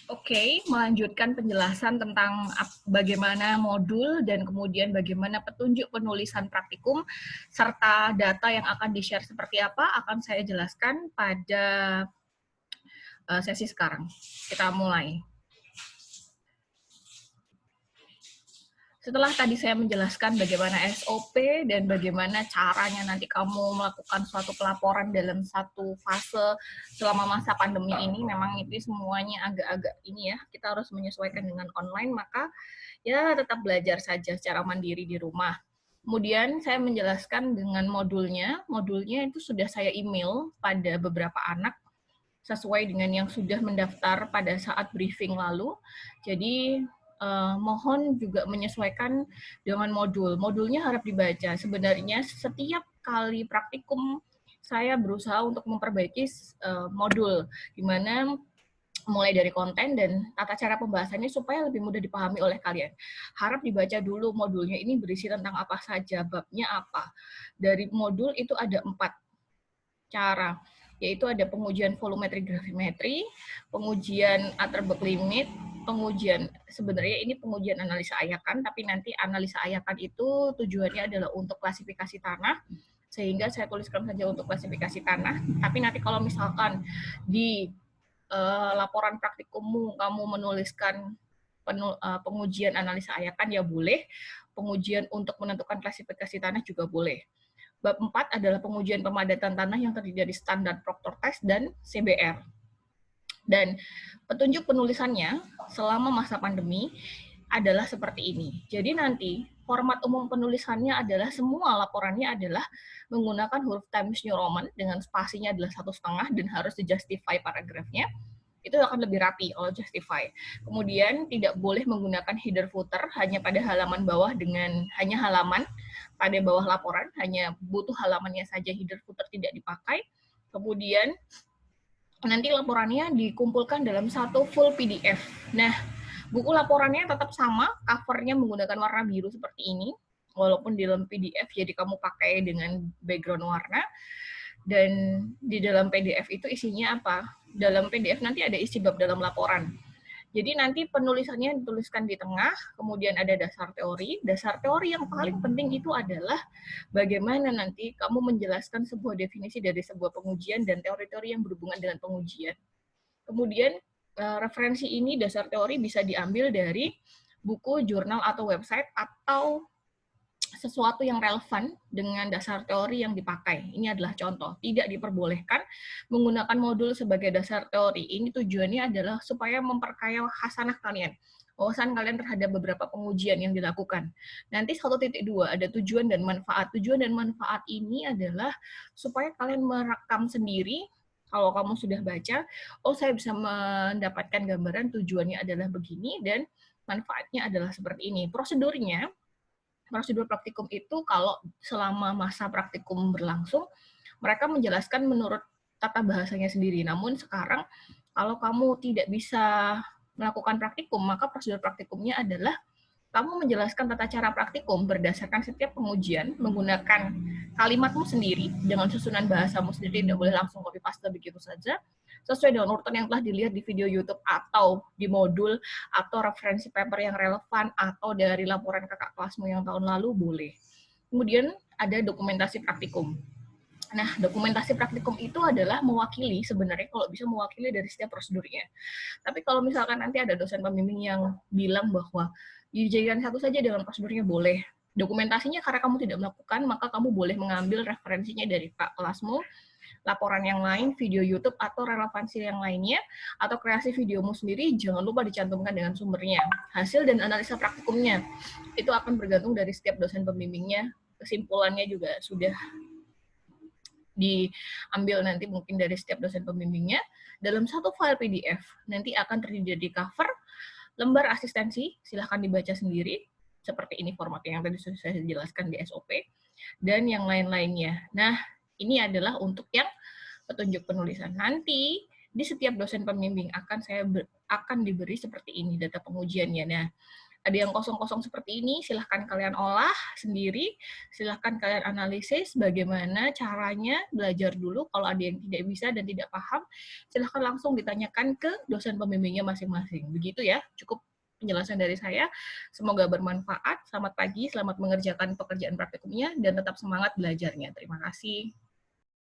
Oke, melanjutkan penjelasan tentang bagaimana modul dan kemudian bagaimana petunjuk penulisan praktikum serta data yang akan di-share seperti apa akan saya jelaskan pada sesi sekarang. Kita mulai. Setelah tadi saya menjelaskan bagaimana SOP dan bagaimana caranya nanti kamu melakukan suatu pelaporan dalam satu fase selama masa pandemi ini, memang itu semuanya agak-agak ini ya, kita harus menyesuaikan dengan online, maka ya tetap belajar saja secara mandiri di rumah. Kemudian saya menjelaskan dengan modulnya itu sudah saya email pada beberapa anak sesuai dengan yang sudah mendaftar pada saat briefing lalu. Jadi mohon juga menyesuaikan dengan modul. Modulnya harap dibaca. Sebenarnya setiap kali praktikum saya berusaha untuk memperbaiki modul, di mana mulai dari konten dan tata cara pembahasannya supaya lebih mudah dipahami oleh kalian. Harap dibaca dulu modulnya ini berisi tentang apa saja, babnya apa. Dari modul itu ada 4 cara, yaitu ada pengujian volumetri gravimetri, pengujian Atterberg limit, pengujian, sebenarnya ini pengujian analisa ayakan, tapi nanti analisa ayakan itu tujuannya adalah untuk klasifikasi tanah, sehingga saya tuliskan saja untuk klasifikasi tanah, tapi nanti kalau misalkan di laporan praktikummu kamu menuliskan pengujian analisa ayakan ya boleh, pengujian untuk menentukan klasifikasi tanah juga boleh. Bab 4 adalah pengujian pemadatan tanah yang terdiri dari standar Proctor Test dan CBR. Dan petunjuk penulisannya selama masa pandemi adalah seperti ini. Jadi nanti format umum penulisannya adalah semua laporannya adalah menggunakan huruf Times New Roman dengan spasinya adalah 1,5 dan harus di-justify paragrafnya. Itu akan lebih rapi kalau justify. Kemudian tidak boleh menggunakan header footer hanya pada halaman bawah dengan hanya halaman pada bawah laporan, hanya butuh halamannya saja, header footer tidak dipakai. Kemudian nanti laporannya dikumpulkan dalam satu full PDF. Nah, buku laporannya tetap sama, covernya menggunakan warna biru seperti ini, walaupun di dalam PDF, jadi kamu pakai dengan background warna. Dan di dalam PDF itu isinya apa? Dalam PDF nanti ada isi bab dalam laporan. Jadi nanti penulisannya dituliskan di tengah, kemudian ada dasar teori. Dasar teori yang paling penting itu adalah bagaimana nanti kamu menjelaskan sebuah definisi dari sebuah pengujian dan teori-teori yang berhubungan dengan pengujian. Kemudian referensi ini, dasar teori bisa diambil dari buku, jurnal, atau website, atau sesuatu yang relevan dengan dasar teori yang dipakai. Ini adalah contoh. Tidak diperbolehkan menggunakan modul sebagai dasar teori. Ini tujuannya adalah supaya memperkaya khasanah kalian, wawasan kalian terhadap beberapa pengujian yang dilakukan. Nanti 1.2 ada tujuan dan manfaat. Tujuan dan manfaat ini adalah supaya kalian merekam sendiri. Kalau kamu sudah baca, oh saya bisa mendapatkan gambaran tujuannya adalah begini dan manfaatnya adalah seperti ini. Prosedur praktikum itu kalau selama masa praktikum berlangsung, mereka menjelaskan menurut tata bahasanya sendiri. Namun sekarang, kalau kamu tidak bisa melakukan praktikum, maka prosedur praktikumnya adalah kamu menjelaskan tata cara praktikum berdasarkan setiap pengujian, menggunakan kalimatmu sendiri, dengan susunan bahasamu sendiri, tidak boleh langsung copy paste begitu saja, sesuai dengan urutan yang telah dilihat di video YouTube atau di modul, atau referensi paper yang relevan, atau dari laporan kakak kelasmu yang tahun lalu, boleh. Kemudian ada dokumentasi praktikum. Nah, dokumentasi praktikum itu adalah mewakili, sebenarnya kalau bisa mewakili dari setiap prosedurnya. Tapi kalau misalkan nanti ada dosen pembimbing yang bilang bahwa dijadikan satu saja dengan prosedurnya boleh. Dokumentasinya karena kamu tidak melakukan, maka kamu boleh mengambil referensinya dari kelasmu, laporan yang lain, video YouTube, atau relevansi yang lainnya, atau kreasi videomu sendiri, jangan lupa dicantumkan dengan sumbernya. Hasil dan analisa praktikumnya, itu akan bergantung dari setiap dosen pembimbingnya, kesimpulannya juga sudah diambil nanti mungkin dari setiap dosen pembimbingnya, dalam satu file PDF, nanti akan terdiri dari cover, lembar asistensi, silahkan dibaca sendiri, seperti ini formatnya yang tadi sudah saya jelaskan di SOP, dan yang lain-lainnya. Nah, ini adalah untuk yang petunjuk penulisan. Nanti, di setiap dosen pembimbing akan diberi seperti ini, data pengujiannya. Nah, ada yang kosong-kosong seperti ini, silahkan kalian olah sendiri, silahkan kalian analisis bagaimana caranya belajar dulu. Kalau ada yang tidak bisa dan tidak paham, silahkan langsung ditanyakan ke dosen pembimbingnya masing-masing. Begitu ya, cukup penjelasan dari saya. Semoga bermanfaat. Selamat pagi, selamat mengerjakan pekerjaan praktikumnya, dan tetap semangat belajarnya. Terima kasih.